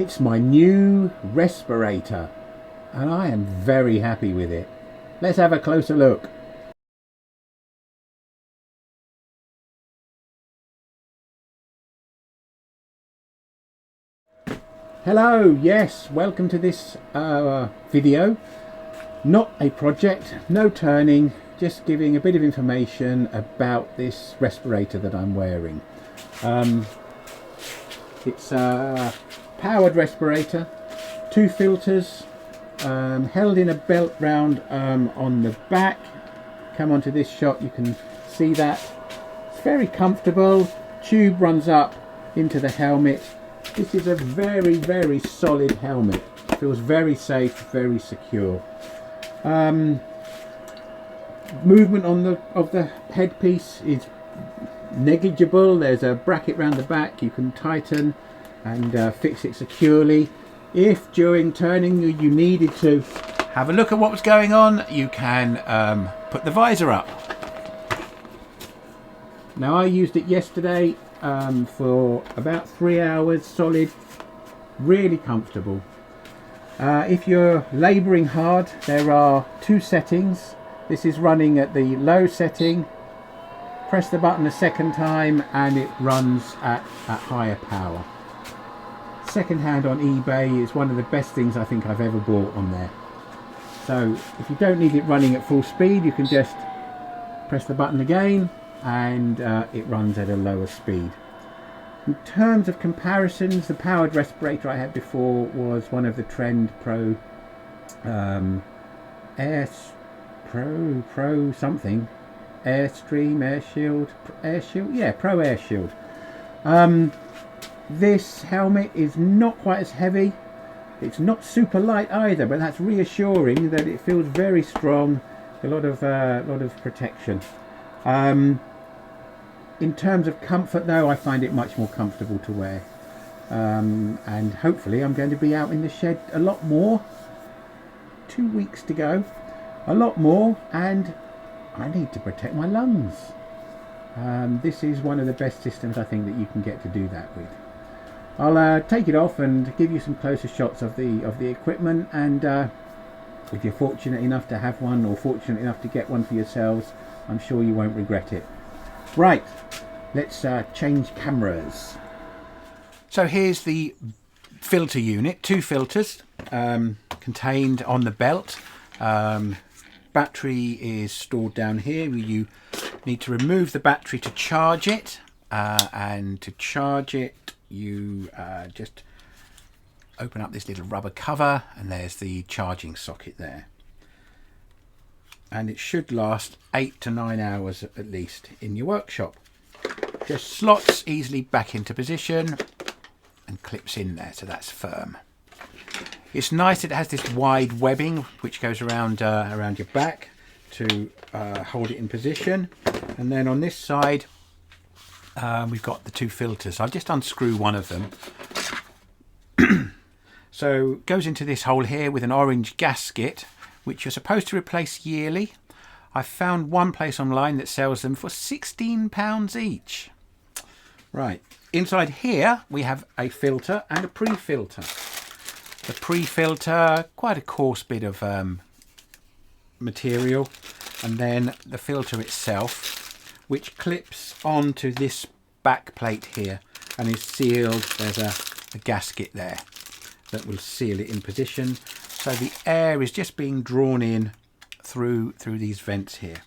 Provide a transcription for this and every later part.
It's my new respirator and I am very happy with it. Let's have a closer look. Hello, yes, welcome to this video. Not a project, no turning, just giving a bit of information about this respirator that I'm wearing. It's a powered respirator, 2 filters, held in a belt round on the back. Come onto this shot, you can see that. It's very comfortable, tube runs up into the helmet. This is a very, very solid helmet. Feels very safe, very secure. Movement of the headpiece is negligible. There's a bracket round the back. You can tighten and fix it securely. If during turning you needed to have a look at what was going on, you can put the visor up. Now I used it yesterday for about 3 hours solid, really comfortable. If you're labouring hard, there are 2 settings. This is running at the low setting. Press the button a second time and it runs at higher power. Second hand on eBay is one of the best things I think I've ever bought on there. So if you don't need it running at full speed, you can just press the button again and it runs at a lower speed. In terms of comparisons, the powered respirator I had before was one of the Trend Pro Pro something, Airstream, Air Shield, yeah, Pro Air Shield. This helmet is not quite as heavy. It's not super light either, but that's reassuring that it feels very strong. A lot of protection. In terms of comfort though, I find it much more comfortable to wear. And hopefully I'm going to be out in the shed a lot more. 2 weeks to go. A lot more, and I need to protect my lungs. This is one of the best systems I think that you can get to do that with. I'll take it off and give you some closer shots of the equipment, and if you're fortunate enough to have one or fortunate enough to get one for yourselves, I'm sure you won't regret it. Right, let's change cameras. So here's the filter unit, 2 filters contained on the belt. Battery is stored down here. You need to remove the battery to charge it, and to charge it you just open up this little rubber cover and there's the charging socket there, and it should last 8 to 9 hours at least in your workshop. Just slots easily back into position and clips in there, so that's firm. It's nice that it has this wide webbing which goes around around your back to hold it in position. And then on this side we've got the 2 filters. I'll just unscrew one of them. So it goes into this hole here with an orange gasket which you're supposed to replace yearly. I found one place online that sells them for £16 each. Right, inside here we have a filter and a pre-filter. The pre-filter, quite a coarse bit of material, and then the filter itself, which clips onto this back plate here and is sealed. There's a gasket there that will seal it in position, so the air is just being drawn in through these vents here,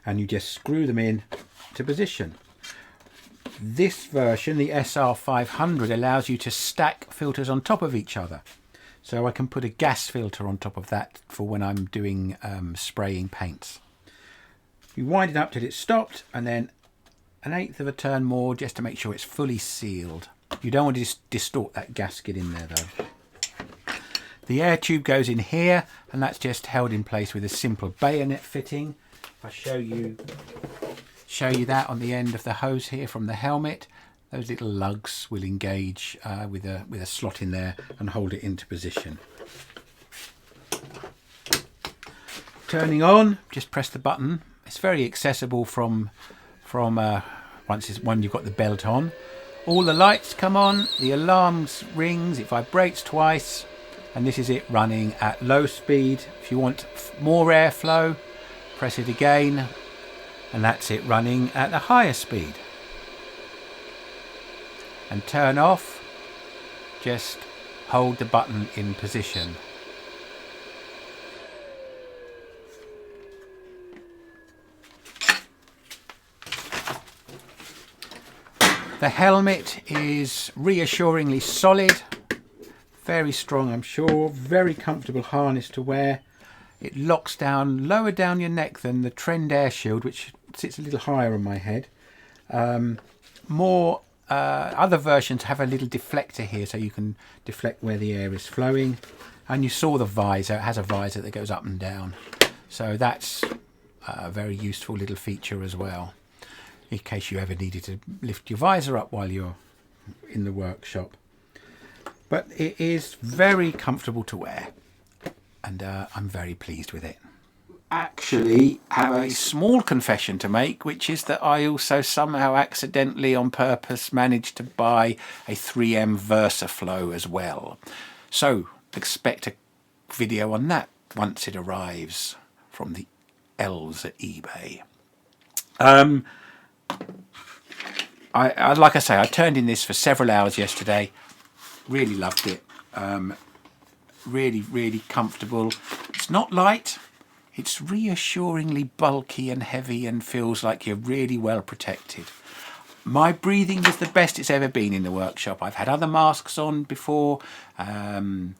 and you just screw them in to position. This version, the SR500, allows you to stack filters on top of each other. So I can put a gas filter on top of that for when I'm doing spraying paints. You wind it up till it's stopped, and then 1/8 of a turn more just to make sure it's fully sealed. You don't want to distort that gasket in there though. The air tube goes in here, and that's just held in place with a simple bayonet fitting. If I show you that on the end of the hose here from the helmet, those little lugs will engage with a slot in there and hold it into position. Turning on, just press the button. It's very accessible from once you've got the belt on. all the lights come on, the alarm rings, it vibrates twice, and this is it running at low speed. If you want more airflow, press it again, and that's it running at a higher speed. And turn off, just hold the button in position. The helmet is reassuringly solid, very strong I'm sure, very comfortable harness to wear. It locks down lower down your neck than the Trend Air Shield, which sits a little higher on my head. Other versions have a little deflector here so you can deflect where the air is flowing. And you saw the visor, it has a visor that goes up and down. So that's a very useful little feature as well, in case you ever needed to lift your visor up while you're in the workshop. But it is very comfortable to wear, and I'm very pleased with it. Actually have a small confession to make, which is that I also somehow accidentally on purpose managed to buy a 3M VersaFlow as well. So expect a video on that once it arrives from the elves at eBay. Like I say, I turned in this for several hours yesterday. Really loved it. Really comfortable. It's not light. It's reassuringly bulky and heavy and feels like you're really well protected. My breathing was the best it's ever been in the workshop. I've had other masks on before, and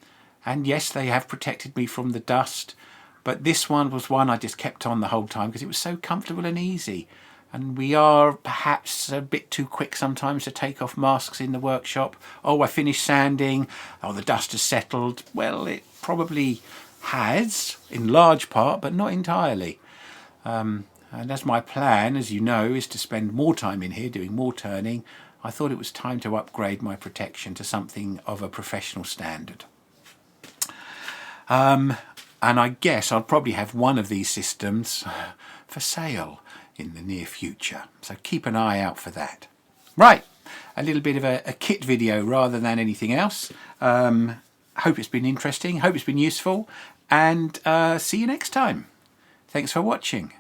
yes, they have protected me from the dust, but this one was one I just kept on the whole time because it was so comfortable and easy. And we are perhaps a bit too quick sometimes to take off masks in the workshop. Oh, I finished sanding. Oh, the dust has settled. Well, it probably has in large part, but not entirely. And as my plan, as you know, is to spend more time in here doing more turning, I thought it was time to upgrade my protection to something of a professional standard. And I guess I'll probably have one of these systems for sale in the near future, so keep an eye out for that. Right, a little bit of a kit video rather than anything else. Hope it's been interesting, hope it's been useful, and see you next time. Thanks for watching.